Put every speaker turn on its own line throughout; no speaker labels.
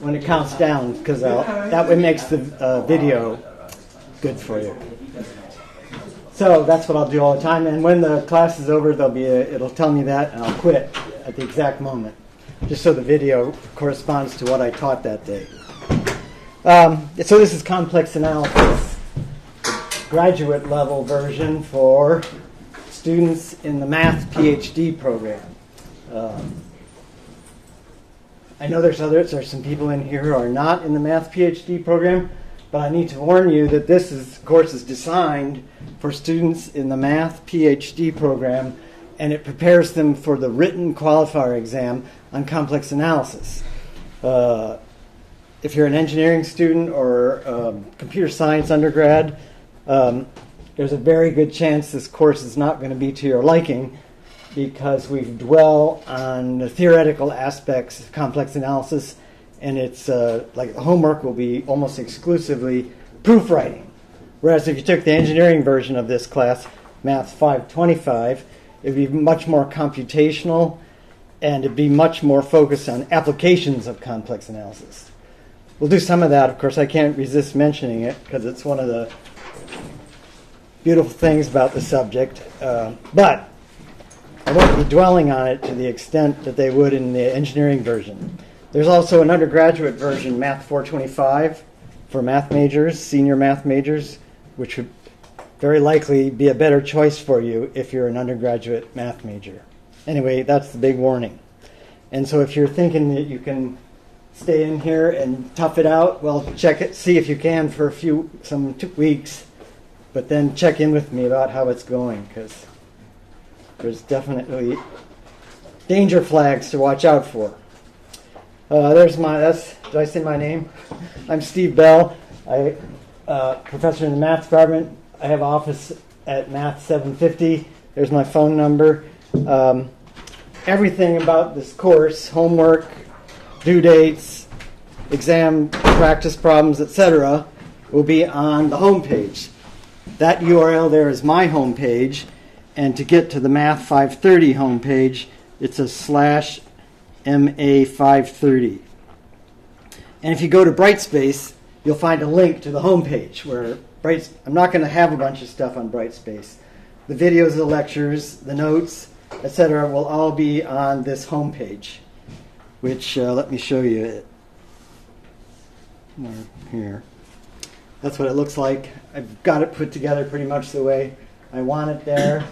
when it counts down, because that way makes the video good for you. So that's what I'll do all the time. And when the class is over, it'll tell me that, and I'll quit at the exact moment, just so the video corresponds to what I taught that day. So this is complex analysis, graduate level version for students in the math PhD program. I know there's some people in here who are not in the math PhD program, but I need to warn you that this course is designed for students in the math PhD program, and it prepares them for the written qualifier exam on complex analysis. If you're an engineering student or computer science undergrad, there's a very good chance this course is not going to be to your liking, because we dwell on the theoretical aspects of complex analysis, and it's like the homework will be almost exclusively proof writing. Whereas if you took the engineering version of this class, Math 525, it would be much more computational, and it'd be much more focused on applications of complex analysis. We'll do some of that. Of course, I can't resist mentioning it because it's one of the beautiful things about the subject. But I won't be dwelling on it to the extent that they would in the engineering version. There's also an undergraduate version, Math 425, for math majors, senior math majors, which would very likely be a better choice for you if you're an undergraduate math major. Anyway, that's the big warning. And so if you're thinking that you can stay in here and tough it out, well, check it, see if you can for some 2 weeks, but then check in with me about how it's going, because there's definitely danger flags to watch out for. Did I say my name? I'm Steve Bell. I'm professor in the math department. I have an office at Math 750. There's my phone number. Everything about this course, homework, due dates, exam practice problems, etc., will be on the home page. That URL there is my home page, and to get to the Math 530 home page, it's a /MA530. And if you go to Brightspace, you'll find a link to the home page where I'm not going to have a bunch of stuff on Brightspace. The videos, the lectures, the notes, etc. will all be on this home page, which let me show you it. Here. That's what it looks like. I've got it put together pretty much the way I want it there.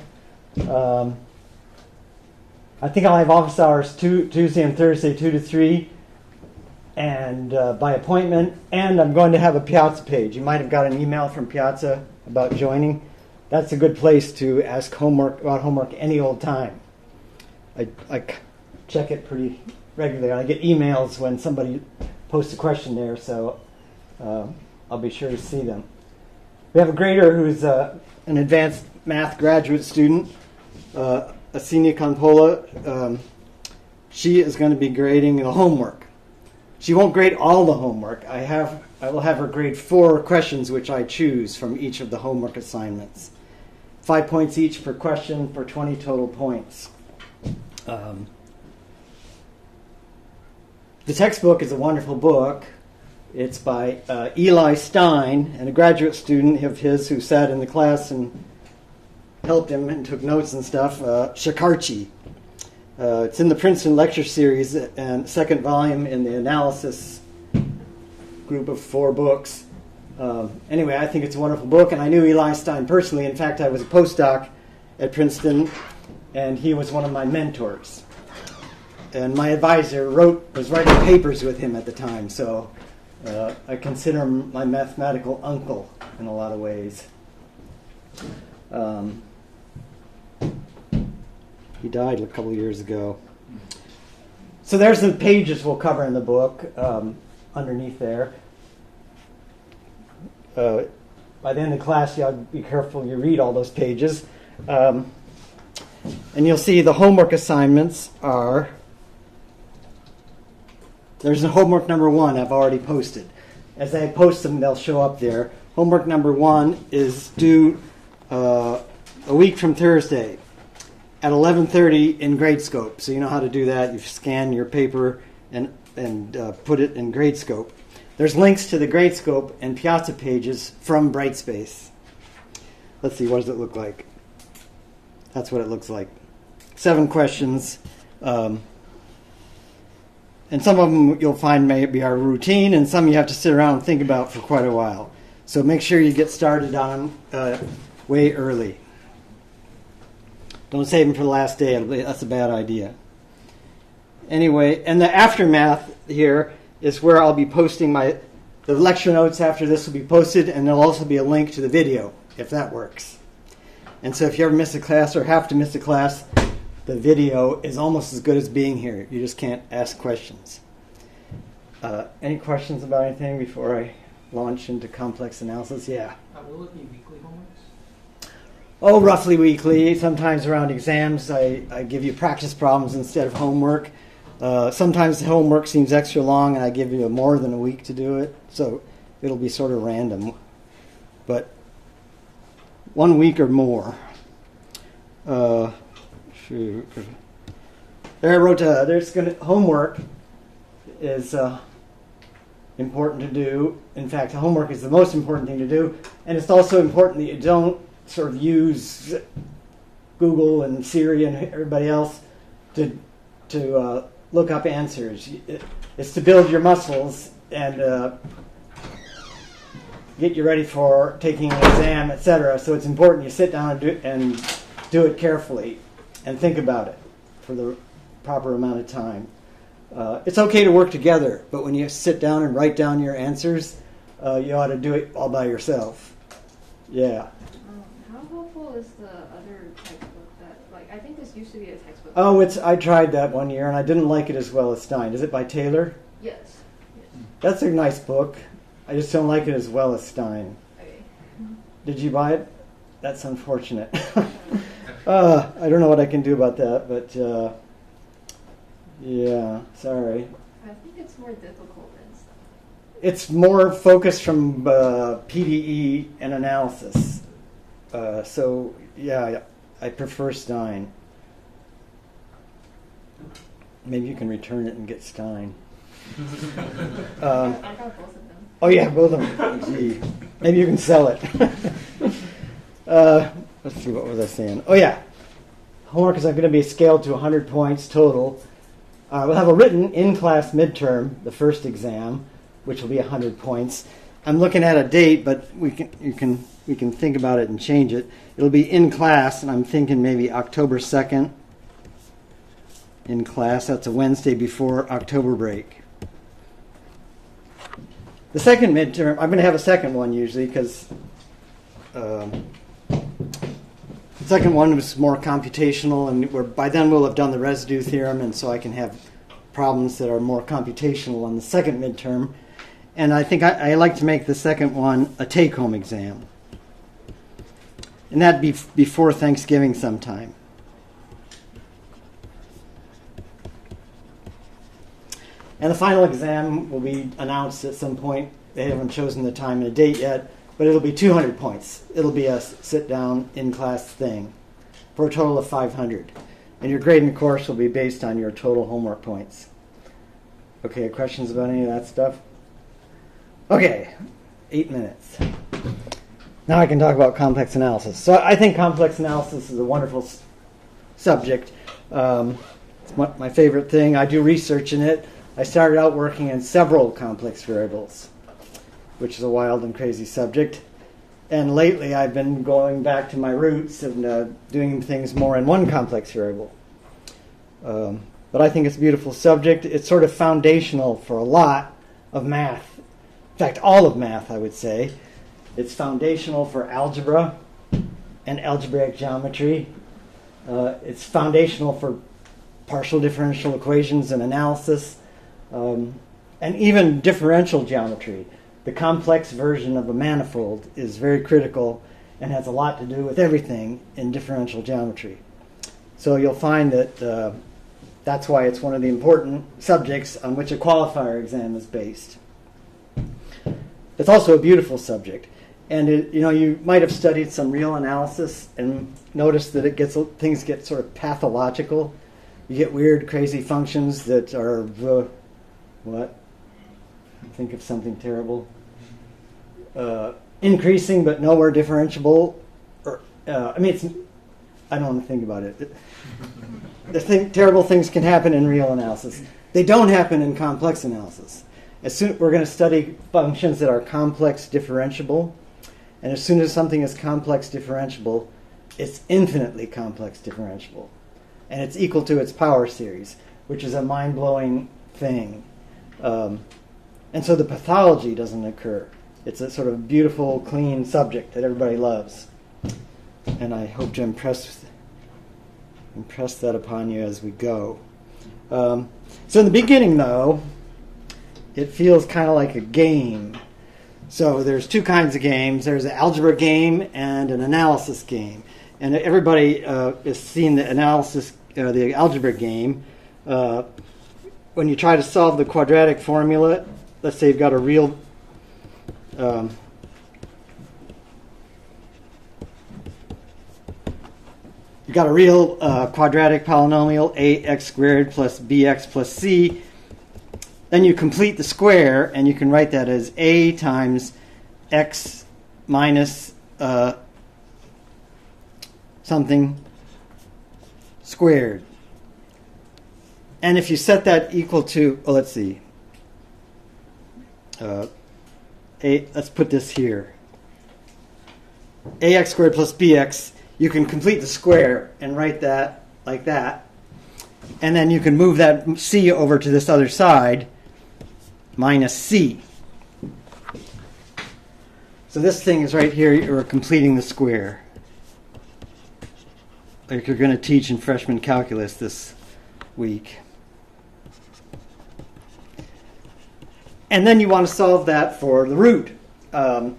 I think I'll have office hours Tuesday and Thursday, 2 to 3, and by appointment. And I'm going to have a Piazza page. You might have got an email from Piazza about joining. That's a good place to ask about homework any old time. I check it pretty regularly. I get emails when somebody posts a question there, so I'll be sure to see them. We have a grader who's an advanced math graduate student, Asini Kanpola. She is going to be grading the homework. She won't grade all the homework. I will have her grade 4 questions which I choose from each of the homework assignments. 5 points each per question for 20 total points. The textbook is a wonderful book. It's by Eli Stein, and a graduate student of his who sat in the class and helped him and took notes and stuff, Shakarchi. It's in the Princeton Lecture Series and second volume in the analysis group of 4 books. Anyway, I think it's a wonderful book, and I knew Eli Stein personally. In fact, I was a postdoc at Princeton, and he was one of my mentors. And my advisor was writing papers with him at the time, so I consider him my mathematical uncle in a lot of ways. He died a couple years ago. So there's the pages we'll cover in the book underneath there. By the end of the class, you ought to be careful you read all those pages. And you'll see the homework assignments are... There's a homework number 1 I've already posted. As I post them, they'll show up there. Homework number 1 is due a week from Thursday at 11:30 in Gradescope. So you know how to do that. You scan your paper, and and put it in Gradescope. There's links to the Gradescope and Piazza pages from Brightspace. Let's see, what does it look like? That's what it looks like. 7 questions. And some of them you'll find maybe are routine, and some you have to sit around and think about for quite a while. So make sure you get started on way early. Don't save them for the last day. That's a bad idea. Anyway, and the aftermath here is where I'll be posting the lecture notes after this will be posted, and there'll also be a link to the video, if that works. And so if you ever miss a class or have to miss a class, the video is almost as good as being here. You just can't ask questions. Any questions about anything before I launch into complex analysis? Yeah.
Will it be weekly homeworks?
Oh, roughly weekly. Sometimes around exams, I give you practice problems instead of homework. Sometimes the homework seems extra long, and I give you more than a week to do it. So it'll be sort of random. But 1 week or more. Shoot. There I wrote, homework is important to do. In fact, homework is the most important thing to do. And it's also important that you don't sort of use Google and Siri and everybody else to look up answers. It's to build your muscles and get you ready for taking an exam, etc. So it's important you sit down and do it carefully and think about it for the proper amount of time. It's okay to work together, but when you sit down and write down your answers, you ought to do it all by yourself. Yeah.
How helpful is the other textbook I think this used to be a textbook.
Oh, I tried that one year, and I didn't like it as well as Stein. Is it by Taylor?
Yes.
That's a nice book. I just don't like it as well as Stein.
Okay.
Did you buy it? That's unfortunate. I don't know what I can do about that, but yeah, sorry.
I think it's more difficult than Stein.
It's more focused from PDE and analysis. So, yeah, I prefer Stein. Maybe you can return it and get Stein.
I got both of them.
Oh, yeah, both of them. Gee. Maybe you can sell it. Let's see, what was I saying? Oh, yeah. Homework is going to be scaled to 100 points total. We'll have a written in-class midterm, the first exam, which will be 100 points. I'm looking at a date, but we can think about it and change it. It'll be in class, and I'm thinking maybe October 2nd in class. That's a Wednesday before October break. The second midterm, I'm going to have a second one usually because the second one was more computational, and by then we'll have done the residue theorem, and so I can have problems that are more computational on the second midterm. And I think I like to make the second one a take-home exam. And that'd be before Thanksgiving sometime. And the final exam will be announced at some point. They haven't chosen the time and the date yet, but it'll be 200 points. It'll be a sit-down in-class thing for a total of 500. And your grade in the course will be based on your total homework points. Okay, questions about any of that stuff? Okay, 8 minutes. Now I can talk about complex analysis. So I think complex analysis is a wonderful subject. It's my favorite thing. I do research in it. I started out working in several complex variables, which is a wild and crazy subject. And lately I've been going back to my roots and doing things more in one complex variable. But I think it's a beautiful subject. It's sort of foundational for a lot of math. In fact, all of math, I would say. It's foundational for algebra and algebraic geometry. It's foundational for partial differential equations and analysis, and even differential geometry. The complex version of a manifold is very critical and has a lot to do with everything in differential geometry. So you'll find that that's why it's one of the important subjects on which a qualifier exam is based. It's also a beautiful subject. And you might have studied some real analysis and noticed that things get sort of pathological. You get weird, crazy functions that are What? Think of something terrible. Increasing but nowhere differentiable. Or I don't want to think about it. Terrible things can happen in real analysis. They don't happen in complex analysis. We're going to study functions that are complex differentiable, and as soon as something is complex differentiable, it's infinitely complex differentiable, and it's equal to its power series, which is a mind-blowing thing. And so the pathology doesn't occur. It's a sort of beautiful, clean subject that everybody loves, and I hope to impress that upon you as we go. So in the beginning, though, it feels kind of like a game. So there's two kinds of games. There's an algebra game and an analysis game. And everybody has seen the the algebra game. When you try to solve the quadratic formula, let's say you've got a real quadratic polynomial, ax squared plus bx plus c. Then you complete the square, and you can write that as a times x minus something squared. And if you set that equal to, let's see, let's put this here. Ax squared plus bx, you can complete the square and write that like that. And then you can move that c over to this other side, minus c. So this thing is right here, you're completing the square, like you're going to teach in freshman calculus this week. And then you want to solve that for the root. And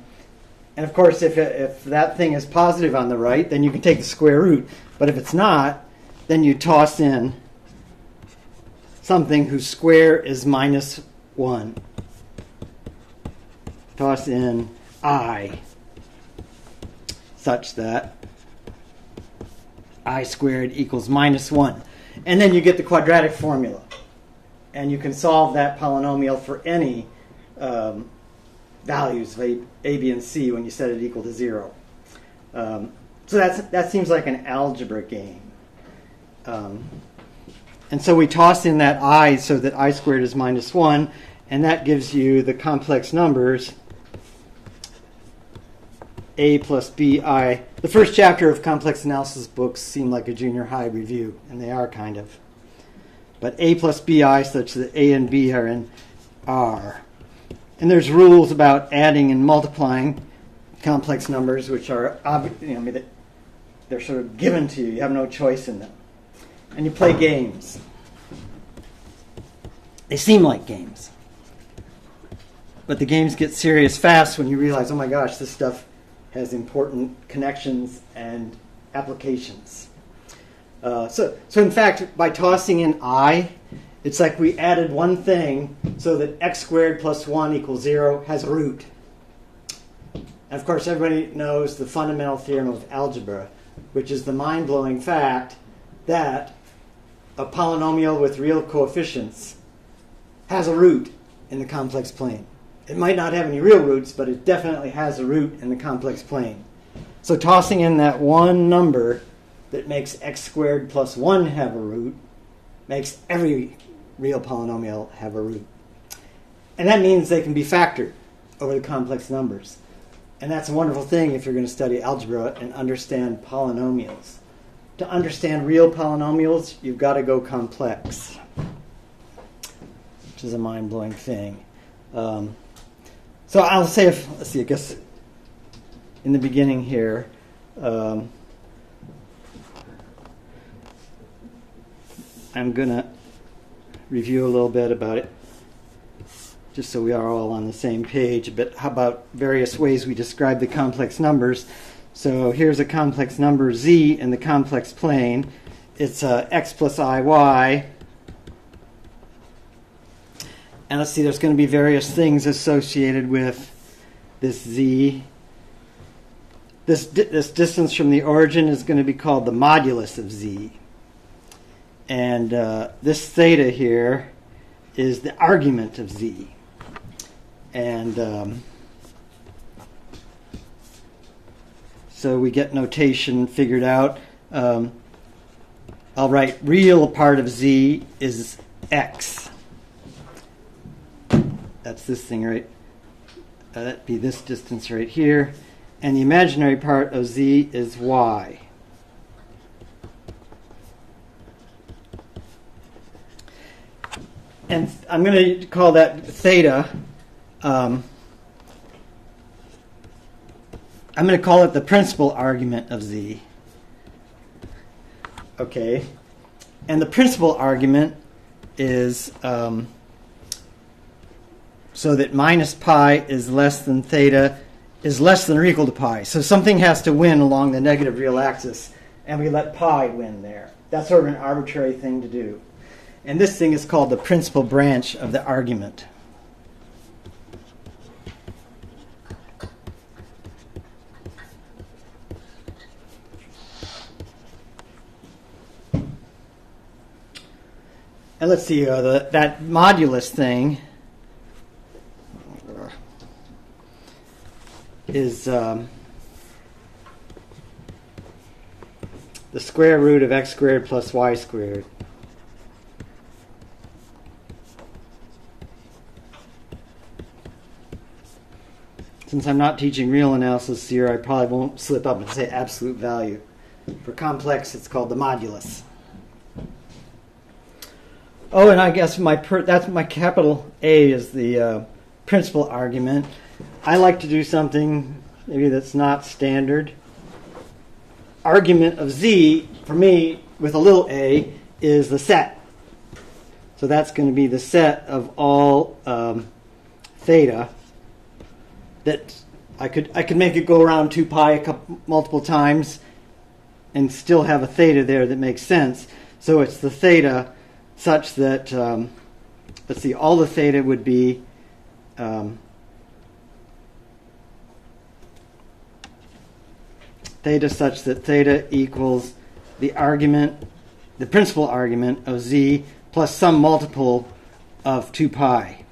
of course, if that thing is positive on the right, then you can take the square root. But if it's not, then you toss in something whose square is minus 1. Toss in I, such that I squared equals minus 1. And then you get the quadratic formula. And you can solve that polynomial for any values of a, b, and c when you set it equal to 0. So that seems like an algebra game. And so we toss in that I so that I squared is minus 1, and that gives you the complex numbers a plus bi. The first chapter of complex analysis books seem like a junior high review, and they are kind of. But a plus bi such that a and b are in R. And there's rules about adding and multiplying complex numbers, which are they're sort of given to you. You have no choice in them. And you play games. They seem like games. But the games get serious fast when you realize, oh my gosh, this stuff has important connections and applications. So in fact, by tossing in I, it's like we added one thing so that x squared plus 1 equals 0 has a root. And of course, everybody knows the fundamental theorem of algebra, which is the mind-blowing fact that a polynomial with real coefficients has a root in the complex plane. It might not have any real roots, but it definitely has a root in the complex plane. So tossing in that one number that makes x squared plus 1 have a root makes every real polynomial have a root. And that means they can be factored over the complex numbers. And that's a wonderful thing if you're going to study algebra and understand polynomials. To understand real polynomials, you've got to go complex, which is a mind-blowing thing. So I'll say, let's see, I guess in the beginning here, I'm going to review a little bit about it, just so we are all on the same page. But how about various ways we describe the complex numbers? So here's a complex number z in the complex plane. It's x plus iy. And let's see, there's going to be various things associated with this z. This distance from the origin is going to be called the modulus of z. And this theta here is the argument of z. And so we get notation figured out. I'll write real part of z is x. That's this thing, right? That'd be this distance right here. And the imaginary part of z is y. And I'm going to call that theta. I'm going to call it the principal argument of z. Okay. And the principal argument is so that minus pi is less than theta is less than or equal to pi. So something has to win along the negative real axis, and we let pi win there. That's sort of an arbitrary thing to do. And this thing is called the principal branch of the argument. And let's see, that modulus thing is the square root of x squared plus y squared. Since I'm not teaching real analysis here, I probably won't slip up and say absolute value. For complex, it's called the modulus. Oh, and I guess that's my capital A is the principal argument. I like to do something maybe that's not standard. Argument of z, for me, with a little a, is the set. So that's going to be the set of all theta. That I could make it go around 2 pi multiple times and still have a theta there that makes sense. So it's the theta such that, let's see, all the theta would be theta such that theta equals the argument, the principal argument of z plus some multiple of 2 pi.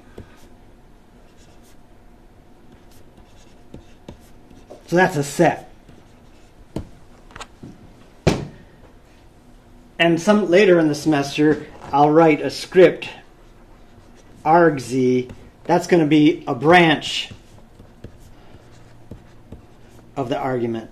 So that's a set. And some later in the semester, I'll write a script, argz. That's going to be a branch of the argument.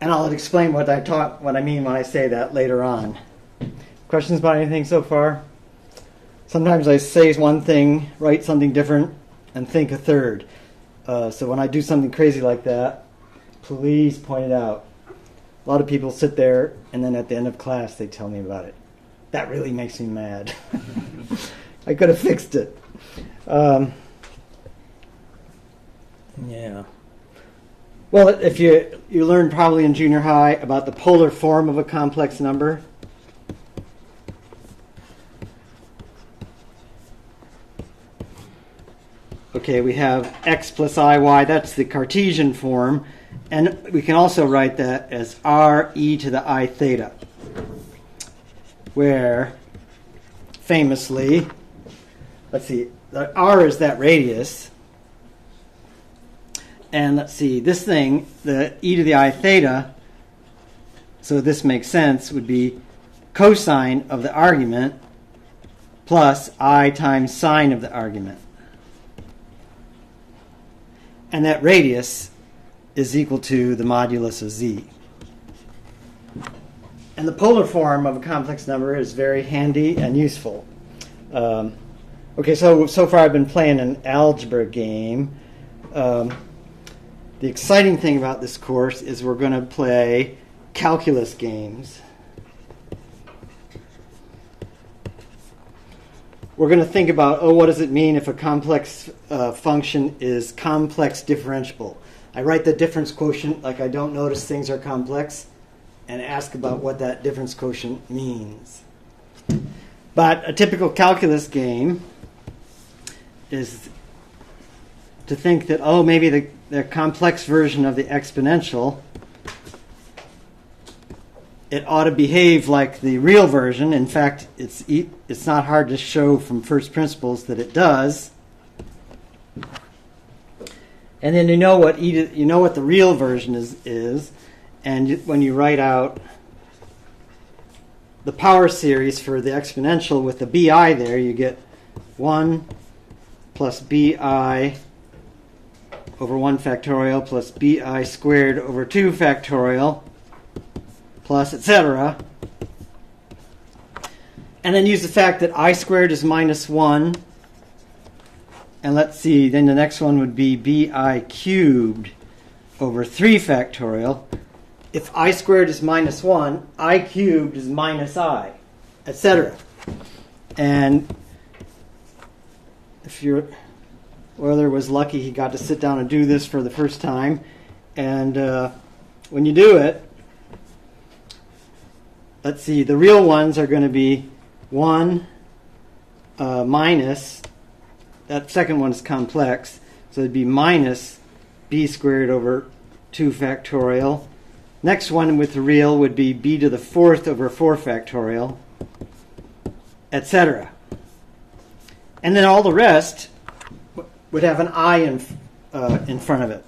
And I'll explain what I mean when I say that later on. Questions about anything so far? Sometimes I say one thing, write something different, and think a third. So when I do something crazy like that, please point it out. A lot of people sit there, and then at the end of class, they tell me about it. That really makes me mad. I could have fixed it. Yeah. Well, if you learned probably in junior high about the polar form of a complex number. Okay, we have x plus iy, that's the Cartesian form, and we can also write that as r e to the I theta, where famously, let's see, the r is that radius. And let's see, this thing, the e to the I theta, so this makes sense, would be cosine of the argument plus I times sine of the argument. And that radius is equal to the modulus of z. And the polar form of a complex number is very handy and useful. Okay, so far I've been playing an algebra game. The exciting thing about this course is we're going to play calculus games. We're going to think about, what does it mean if a complex function is complex differentiable? I write the difference quotient like I don't notice things are complex and ask about what that difference quotient means. But a typical calculus game is to think that, oh, maybe the complex version of the exponential, it ought to behave like the real version. In fact, it's not hard to show from first principles that it does. And then you know what the real version is, and when you write out the power series for the exponential with the bi there, you get 1 plus bi over 1 factorial plus bi squared over 2 factorial plus etc. And then use the fact that I squared is minus 1. And let's see, then the next one would be bi cubed over 3 factorial. If I squared is minus 1, I cubed is minus I, etc. And if Euler was lucky, he got to sit down and do this for the first time. And when you do it, let's see, the real ones are going to be 1 minus, that second one is complex, so it'd be minus b squared over 2 factorial. Next one with the real would be b to the 4th over 4 factorial, etc. And then all the rest would have an I in front of it.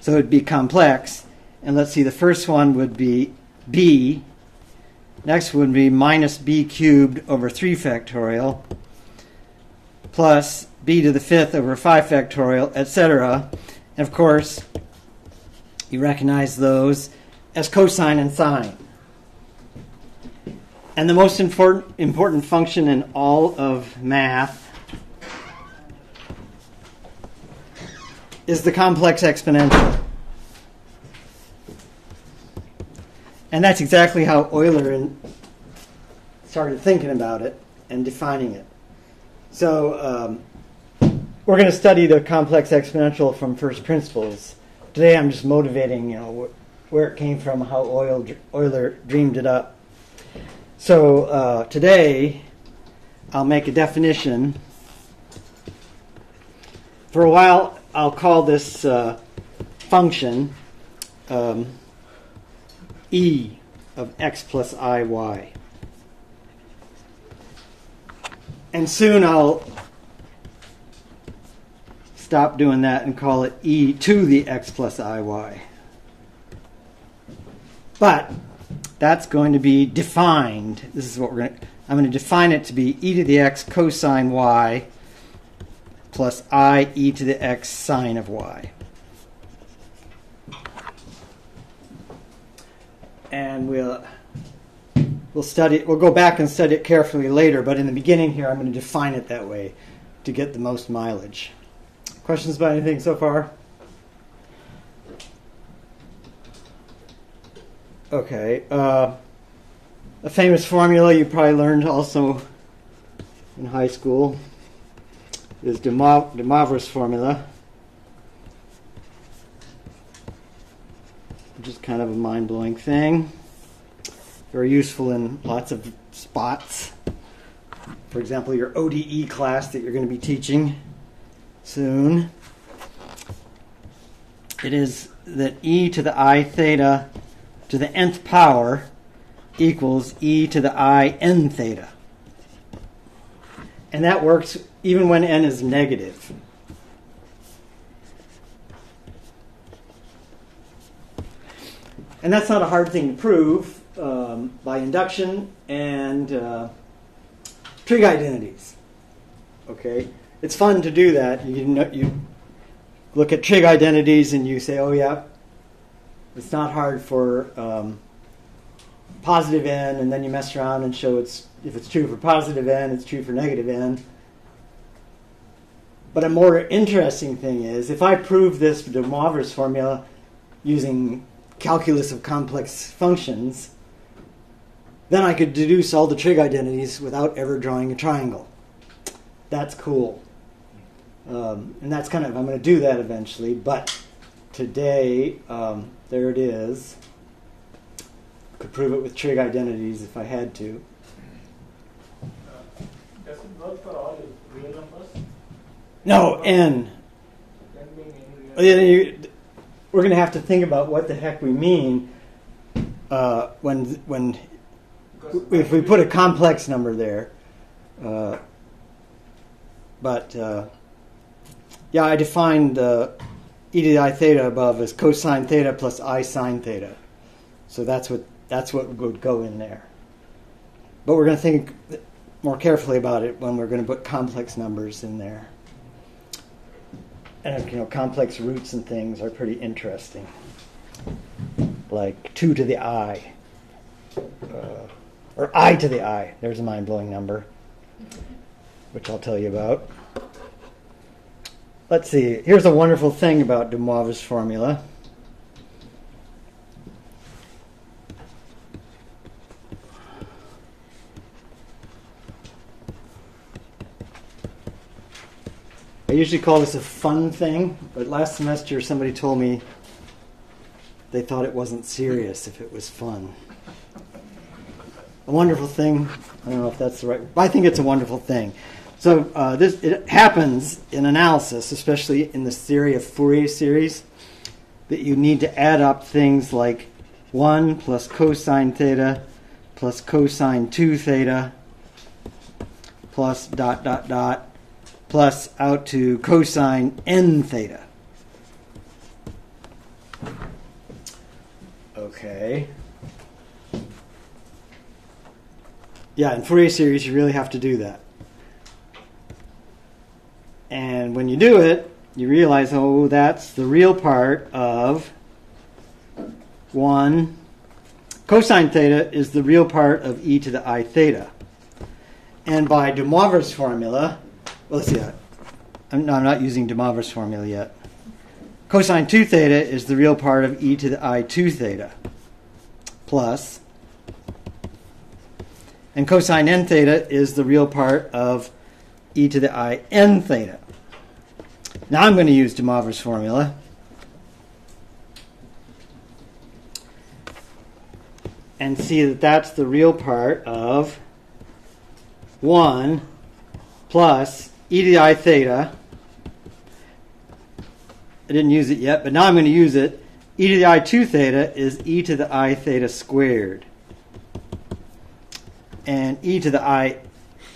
So it would be complex. And let's see, the first one would be b. Next would be minus b cubed over 3 factorial plus b to the 5th over 5 factorial, etc. And of course, you recognize those as cosine and sine. And the most important function in all of math is the complex exponential. And that's exactly how Euler started thinking about it and defining it. So we're going to study the complex exponential from first principles. Today I'm just motivating, where it came from, how Euler dreamed it up. So today I'll make a definition. For a while I'll call this function e of x plus iy. And soon I'll stop doing that and call it e to the x plus iy. But that's going to be defined. This is what I'm going to define it to be e to the x cosine y plus I e to the x sine of y. And we'll study it. We'll go back and study it carefully later, but in the beginning here I'm going to define it that way to get the most mileage. Questions about anything so far? Okay. A famous formula you probably learned also in high school is de Moivre's formula, which is kind of a mind-blowing thing. Very useful in lots of spots. For example, your ODE class that you're going to be teaching soon. It is that e to the I theta to the nth power equals e to the I n theta. And that works even when n is negative. And that's not a hard thing to prove by induction and trig identities. Okay, it's fun to do that. You look at trig identities and you say, oh yeah, it's not hard for positive n, and then you mess around and show if it's true for positive n, it's true for negative n. But a more interesting thing is, if I prove this de Moivre's formula using calculus of complex functions, then I could deduce all the trig identities without ever drawing a triangle. That's cool. And that's I'm going to do that eventually, but today, there it is. Could prove it with trig identities if I had to.
Does it work for all real numbers?
No, n.
That means
We're going to have to think about what the heck we mean when if we put a complex number there. I defined e to the I theta above as cosine theta plus I sine theta. So that's what would go in there. But we're going to think more carefully about it when we're going to put complex numbers in there. And complex roots and things are pretty interesting. Like 2 to the I. Or I to the I. There's a mind-blowing number, which I'll tell you about. Let's see. Here's a wonderful thing about de Moivre's formula. I usually call this a fun thing, but last semester somebody told me they thought it wasn't serious if it was fun. A wonderful thing. I don't know if that's the right, but I think it's a wonderful thing. So it happens in analysis, especially in the theory of Fourier series, that you need to add up things like 1 plus cosine theta plus cosine 2 theta plus ... plus out to cosine n theta. Okay. Yeah, in Fourier series, you really have to do that. And when you do it, you realize, oh, that's the real part of 1. Cosine theta is the real part of e to the I theta. And by de Moivre's formula, well, let's see that. I'm not using de Moivre's formula yet. Cosine 2 theta is the real part of e to the I 2 theta. Plus, and cosine n theta is the real part of e to the I n theta. Now I'm going to use de Moivre's formula. And see that that's the real part of 1 plus e to the I theta. I didn't use it yet, but now I'm going to use it. E to the I 2 theta is e to the I theta squared. And e to the I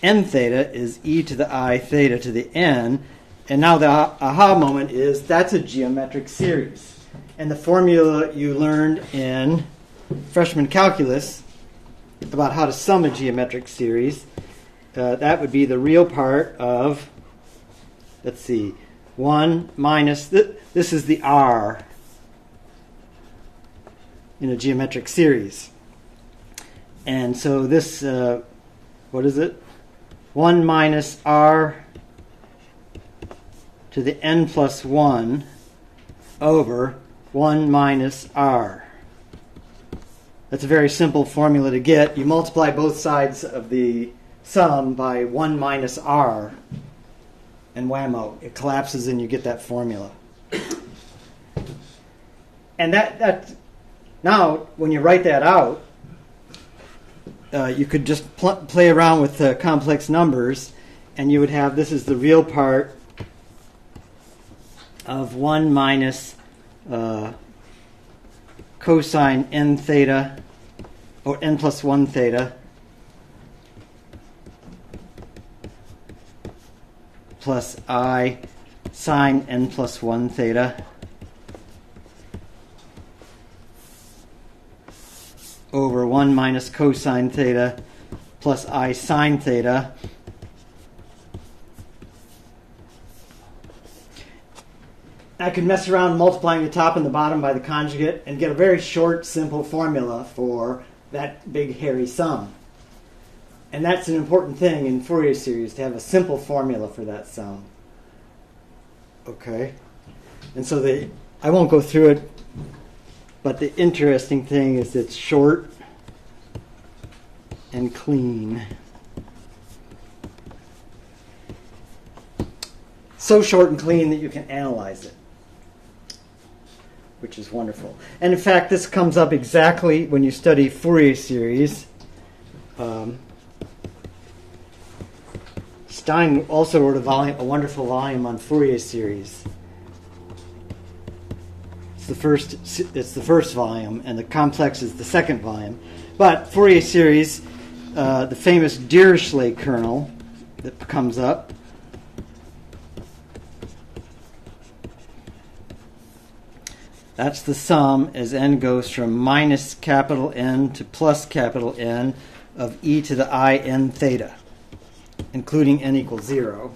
n theta is e to the I theta to the n. And now the aha moment is that's a geometric series. And the formula you learned in freshman calculus about how to sum a geometric series, that would be the real part of, let's see, 1 minus, this is the r in a geometric series. And so this, what is it? 1 minus r to the n plus 1 over 1 minus r. That's a very simple formula to get. You multiply both sides of the sum by 1 minus r, and whammo, it collapses and you get that formula. And that now, when you write that out, you could just play around with complex numbers, and you would have, this is the real part of 1 minus cosine n theta, or n plus 1 theta, plus I sine n plus 1 theta over 1 minus cosine theta plus I sine theta I could mess around multiplying the top and the bottom by the conjugate and get a very short, simple formula for that big, hairy sum. And that's an important thing in Fourier series, to have a simple formula for that sum. Okay? And so I won't go through it, but the interesting thing is it's short and clean. So short and clean that you can analyze it, which is wonderful. And in fact, this comes up exactly when you study Fourier series. Stein also wrote a wonderful volume on Fourier series. the first volume, and the complex is the second volume. But Fourier series, the famous Dirichlet kernel that comes up. That's the sum as n goes from minus capital N to plus capital N of e to the I n theta, including n equals 0.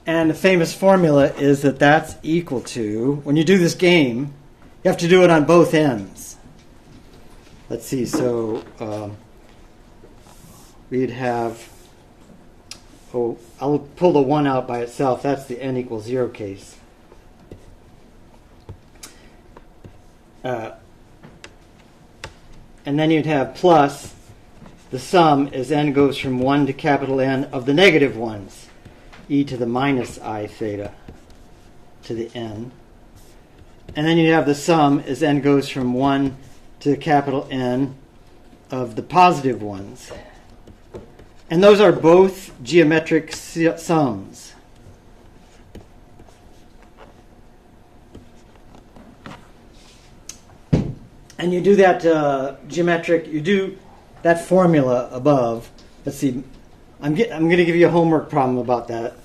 And the famous formula is that that's equal to, when you do this game, you have to do it on both ends. Let's see, so we'd have, I'll pull the 1 out by itself. That's the n equals 0 case. And then you'd have plus the sum as n goes from 1 to capital N of the negative ones, e to the minus I theta to the n. And then you'd have the sum as n goes from 1 to capital N of the positive ones. And those are both geometric sums. And you do that you do that formula above. Let's see, I'm going to give you a homework problem about that.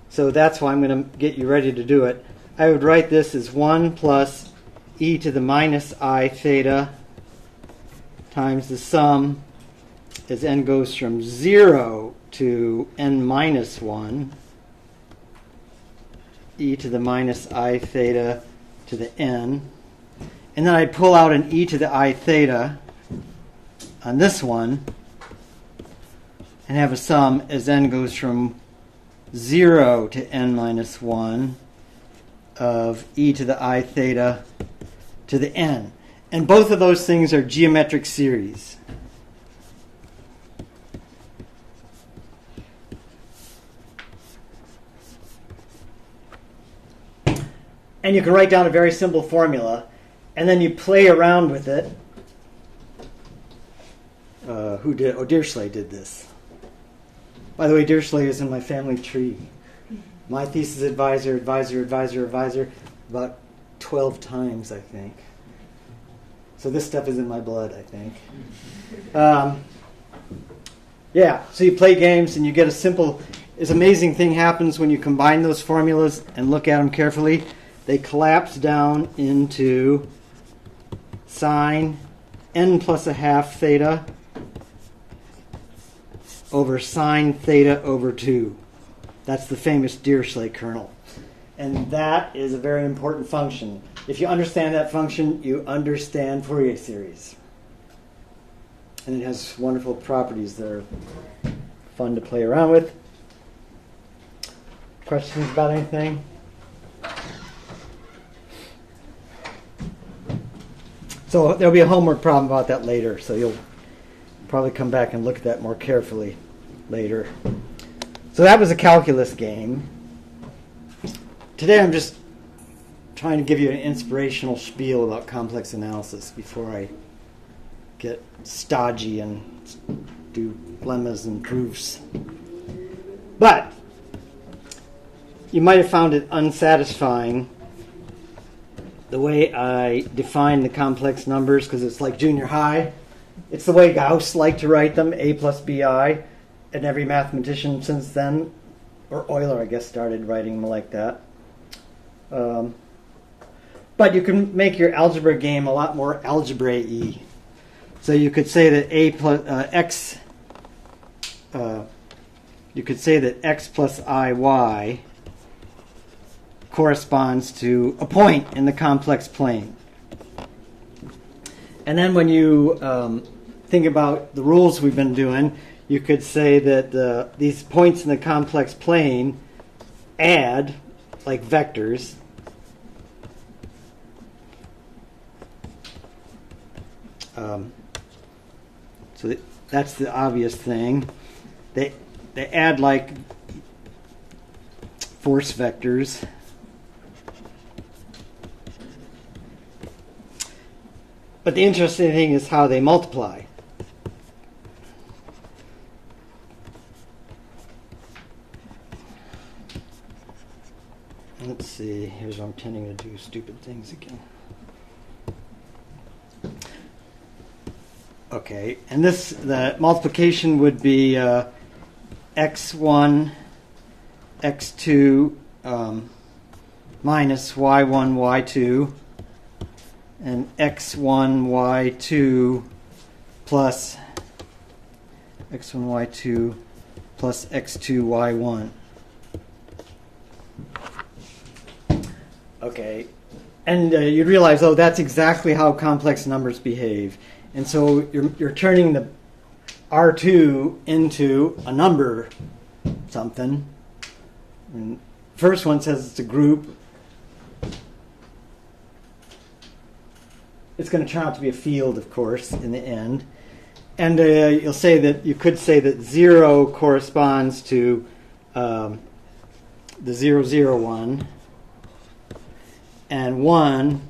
So that's why I'm going to get you ready to do it. I would write this as 1 plus e to the minus I theta times the sum as n goes from 0 to n minus 1, e to the minus I theta to the n. And then I'd pull out an e to the I theta on this one and have a sum as n goes from 0 to n minus 1 of e to the I theta to the n. And both of those things are geometric series. And you can write down a very simple formula, and then you play around with it. Who did? Oh, Dirichlet did this. By the way, Dirichlet is in my family tree. My thesis advisor, about 12 times, I think. So this stuff is in my blood, I think. Yeah, so you play games and you get a simple... This amazing thing happens when you combine those formulas and look at them carefully. They collapse down into sine n plus a half theta over sine theta over 2. That's the famous Dirichlet kernel. And that is a very important function. If you understand that function, you understand Fourier series. And it has wonderful properties that are fun to play around with. Questions about anything? So there'll be a homework problem about that later, so you'll probably come back and look at that more carefully later. So that was a calculus game. Today I'm just trying to give you an inspirational spiel about complex analysis before I get stodgy and do lemmas and proofs. But you might have found it unsatisfying the way I define the complex numbers, because it's like junior high. It's the way Gauss liked to write them, a plus bi, and every mathematician since then, or Euler, I guess, started writing them like that. But you can make your algebra game a lot more algebraic. So you could say that x plus iy corresponds to a point in the complex plane. And then when you think about the rules we've been doing, you could say that these points in the complex plane add, like vectors, so that's the obvious thing. They add like force vectors. But the interesting thing is how they multiply. Let's see, here's what I'm I'm tending to do stupid things again. Okay, and the multiplication would be x1, x2 minus y1, y2, and x1, y2 plus x1, y2 plus x2, y1. Okay, and you'd realize, oh, that's exactly how complex numbers behave. And so you're turning the R2 into a number something. And first one says it's a group. It's going to turn out to be a field, of course, in the end. And you could say that 0 corresponds to the 0, 0, 1. And 1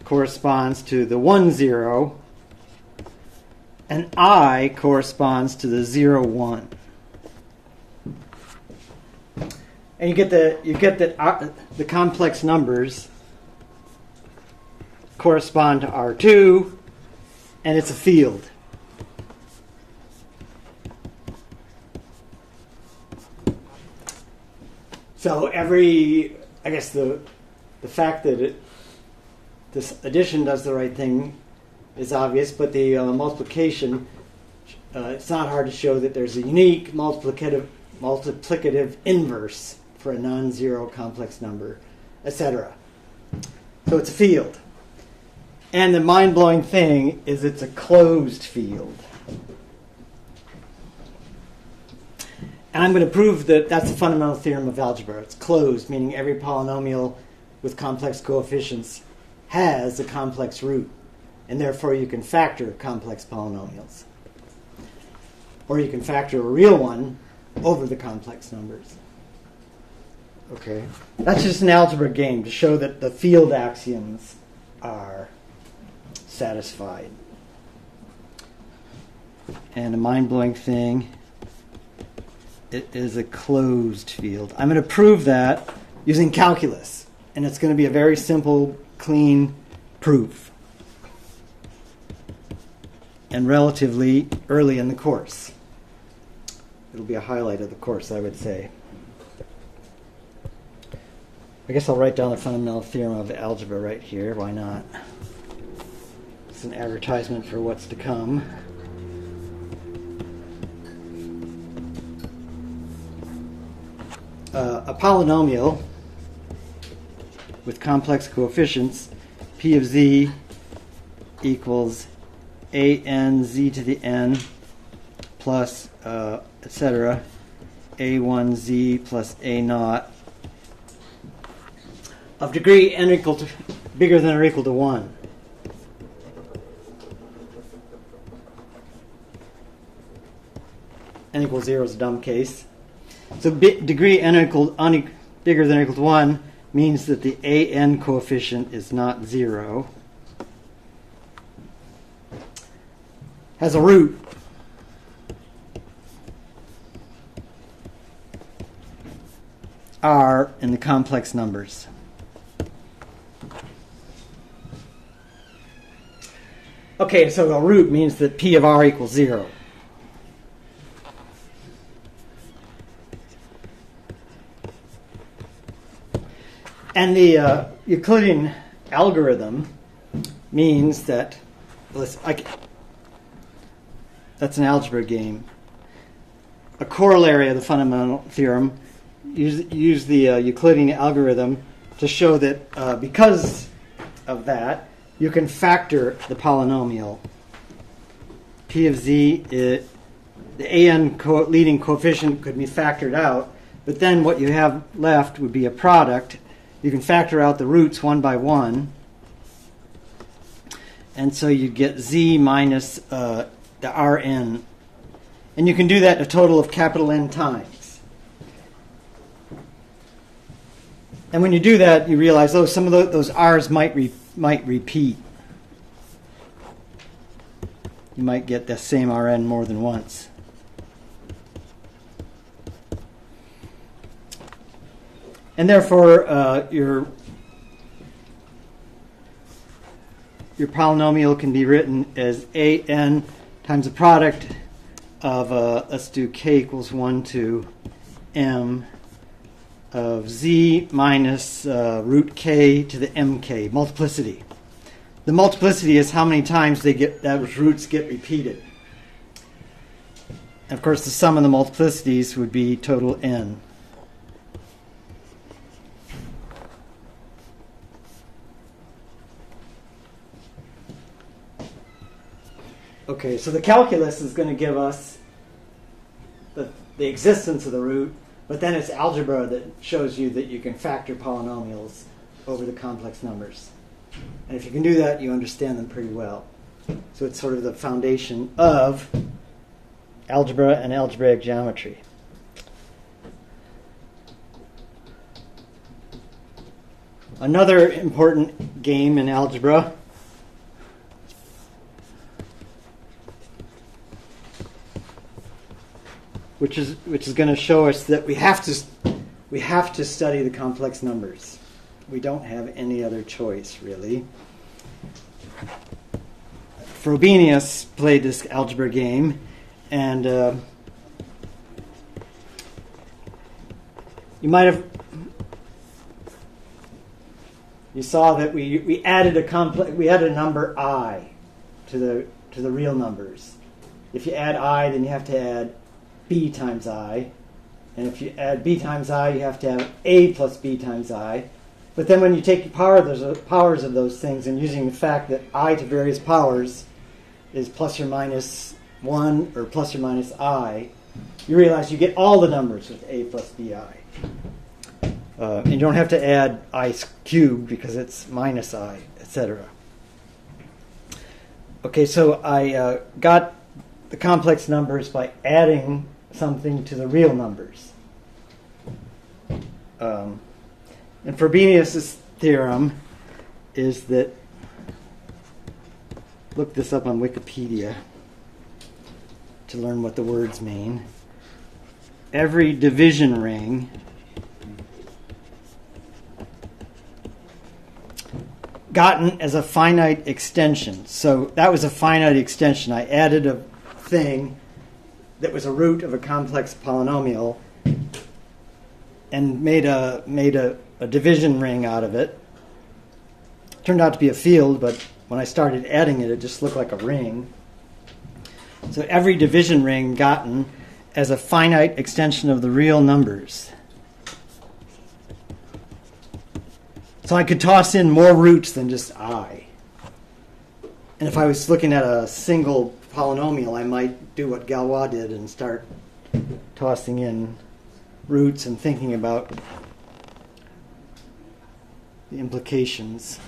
corresponds to the 1, 0. And I corresponds to the 0, 1. And you get that the complex numbers correspond to R2, and it's a field. So the fact that this addition does the right thing is obvious, but the multiplication, it's not hard to show that there's a unique multiplicative inverse for a non-zero complex number, etc. So it's a field. And the mind-blowing thing is it's a closed field. And I'm going to prove that that's a fundamental theorem of algebra. It's closed, meaning every polynomial with complex coefficients has a complex root. And therefore you can factor complex polynomials. Or you can factor a real one over the complex numbers. Okay. That's just an algebra game to show that the field axioms are satisfied. And a mind-blowing thing, it is a closed field. I'm going to prove that using calculus. And it's going to be a very simple, clean proof. And relatively early in the course. It'll be a highlight of the course, I would say. I guess I'll write down the fundamental theorem of algebra right here. Why not? It's an advertisement for what's to come. A polynomial with complex coefficients, p of z equals a n z to the n plus etc. a1z plus a naught of degree n equal to bigger than or equal to 1. N equals 0 is a dumb case. So degree n bigger than or equal to 1 means that the an coefficient is not 0. Has a root. R in the complex numbers. Okay, so a root means that P of R equals 0. And the Euclidean algorithm means that, that's an algebra game. A corollary of the fundamental theorem, use the Euclidean algorithm to show that because of that, you can factor the polynomial. P of z, the an leading coefficient could be factored out, but then what you have left would be a product. You can factor out the roots one by one, and so you get z minus the Rn. And you can do that a total of capital N times. And when you do that, you realize, oh, some of those R's might repeat. You might get the same Rn more than once. And therefore, your polynomial can be written as an times the product of, let's do k equals 1 to m of z minus root k to the mk, multiplicity. The multiplicity is how many times those roots get repeated. And of course, the sum of the multiplicities would be total n. Okay, so the calculus is going to give us the existence of the root, but then it's algebra that shows you that you can factor polynomials over the complex numbers. And if you can do that, you understand them pretty well. So it's sort of the foundation of algebra and algebraic geometry. Another important game in algebra which is going to show us that we have to study the complex numbers. We don't have any other choice, really. Frobenius played this algebra game, and you saw that we added a number I to the real numbers. If you add I, then you have to add b times I, and if you add b times I, you have to have a plus b times I. But then when you take the powers of those things and using the fact that I to various powers is plus or minus 1 or plus or minus I, you realize you get all the numbers with a plus bi. And you don't have to add I cubed because it's minus I, etc. Okay, so I got the complex numbers by adding something to the real numbers. And Frobenius' theorem is that, look this up on Wikipedia to learn what the words mean. Every division ring gotten as a finite extension. So that was a finite extension. I added a thing that was a root of a complex polynomial and made a division ring out of it. Turned out to be a field, but when I started adding it, it just looked like a ring. So every division ring gotten as a finite extension of the real numbers. So I could toss in more roots than just I. And if I was looking at a single polynomial, I might do what Galois did and start tossing in roots and thinking about the implications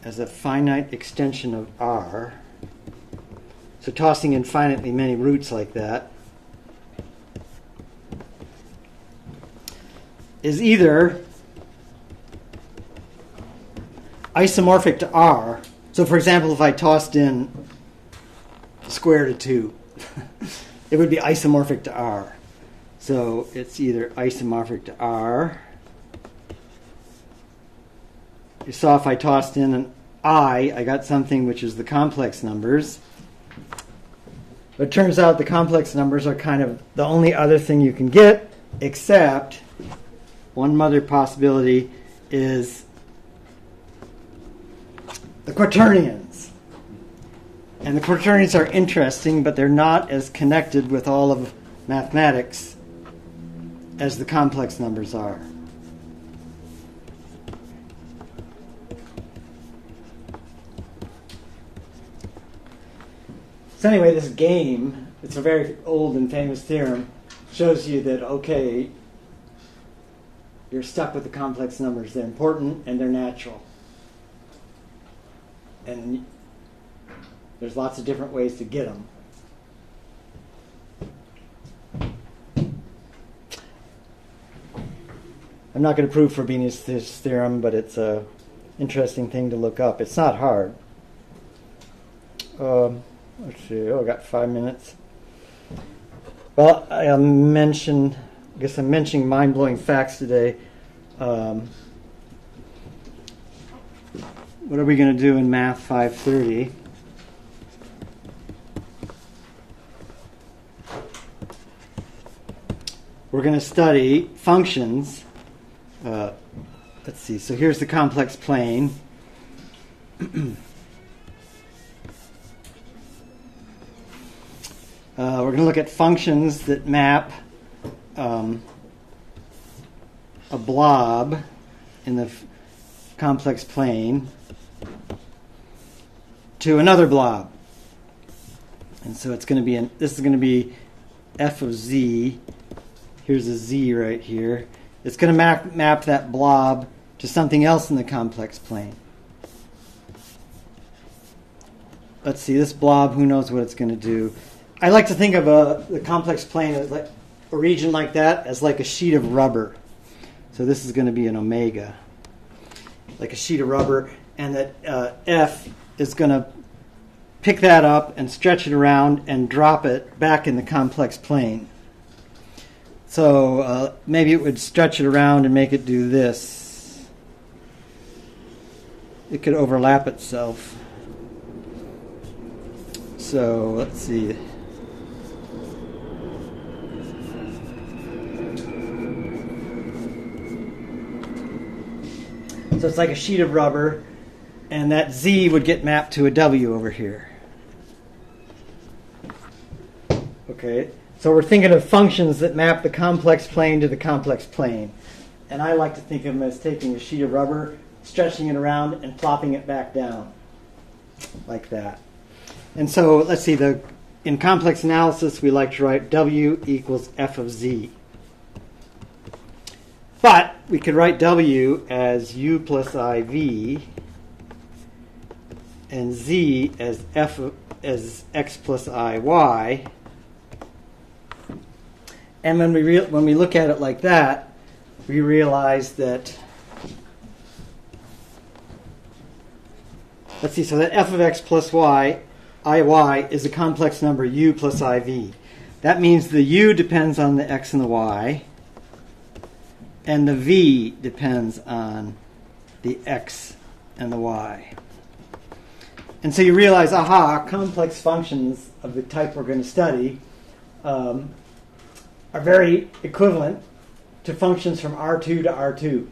as a finite extension of R. So tossing in finitely many roots like that is either isomorphic to R. So for example, if I tossed in square root of 2, it would be isomorphic to R. So it's either isomorphic to R. You saw if I tossed in an I got something which is the complex numbers. But it turns out the complex numbers are kind of the only other thing you can get, except one other possibility is the quaternions. And the quaternions are interesting, but they're not as connected with all of mathematics as the complex numbers are. So anyway, this game, it's a very old and famous theorem, shows you that, okay, you're stuck with the complex numbers. They're important and they're natural. And there's lots of different ways to get them. I'm not going to prove Frobenius' theorem, but it's an interesting thing to look up. It's not hard. Let's see. I got 5 minutes. Well, I'm mentioning mind-blowing facts today. what are we going to do in Math 530? We're going to study functions. Let's see. So here's the complex plane. We're going to look at functions that map a blob in the complex plane to another blob. And so it's going to be this is going to be f of z. Here's a z right here. It's going to map that blob to something else in the complex plane. Let's see, this blob, who knows what it's going to do. I like to think of the complex plane as like a region like that as like a sheet of rubber. So this is going to be an omega, like a sheet of rubber, and that F is going to pick that up and stretch it around and drop it back in the complex plane. So maybe it would stretch it around and make it do this. It could overlap itself. So let's see. So it's like a sheet of rubber, and that Z would get mapped to a W over here. Okay, so we're thinking of functions that map the complex plane to the complex plane. And I like to think of them as taking a sheet of rubber, stretching it around, and plopping it back down, like that. And so let's see, in complex analysis, we like to write W equals F of Z. But we could write W as U plus IV and Z as as X plus IY. And when we look at it like that, we realize that, let's see, so that F of X plus Y, IY, is a complex number U plus IV. That means the U depends on the X and the Y, and the V depends on the X and the Y. And so you realize, aha, complex functions of the type we're going to study are very equivalent to functions from R2 to R2.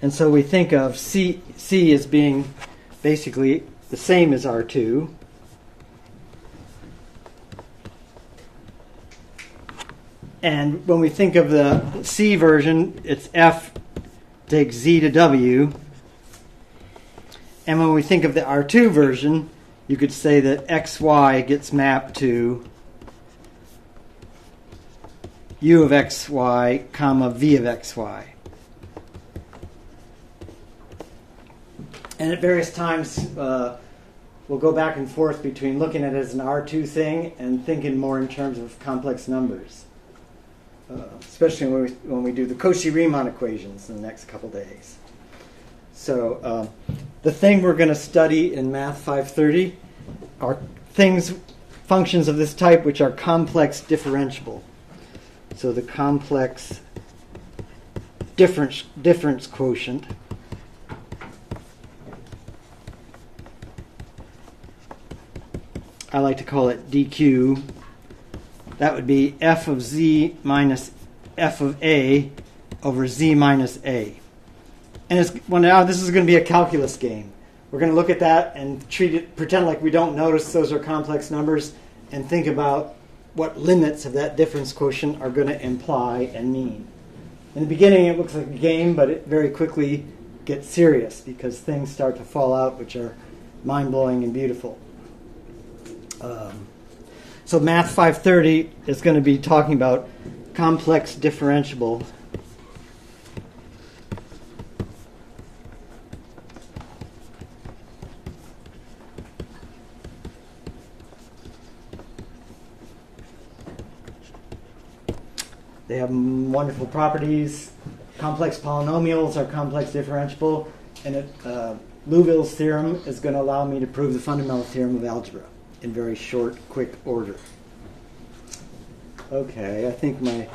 And so we think of C as being basically the same as R2. And when we think of the C version, it's F takes Z to W. And when we think of the R2 version, you could say that XY gets mapped to U of XY, comma, V of XY. And at various times, we'll go back and forth between looking at it as an R2 thing and thinking more in terms of complex numbers. Especially when we do the Cauchy-Riemann equations in the next couple days. So the thing we're going to study in Math 530 are functions of this type which are complex differentiable. So the complex difference quotient I like to call it DQ. That would be F of Z minus F of A over Z minus A. And now this is going to be a calculus game. We're going to look at that and pretend like we don't notice those are complex numbers and think about what limits of that difference quotient are going to imply and mean. In the beginning, it looks like a game, but it very quickly gets serious because things start to fall out which are mind-blowing and beautiful. So Math 530 is going to be talking about complex differentiable. They have wonderful properties. Complex polynomials are complex differentiable, and Liouville's theorem is going to allow me to prove the fundamental theorem of algebra in very short, quick order. Okay, I think my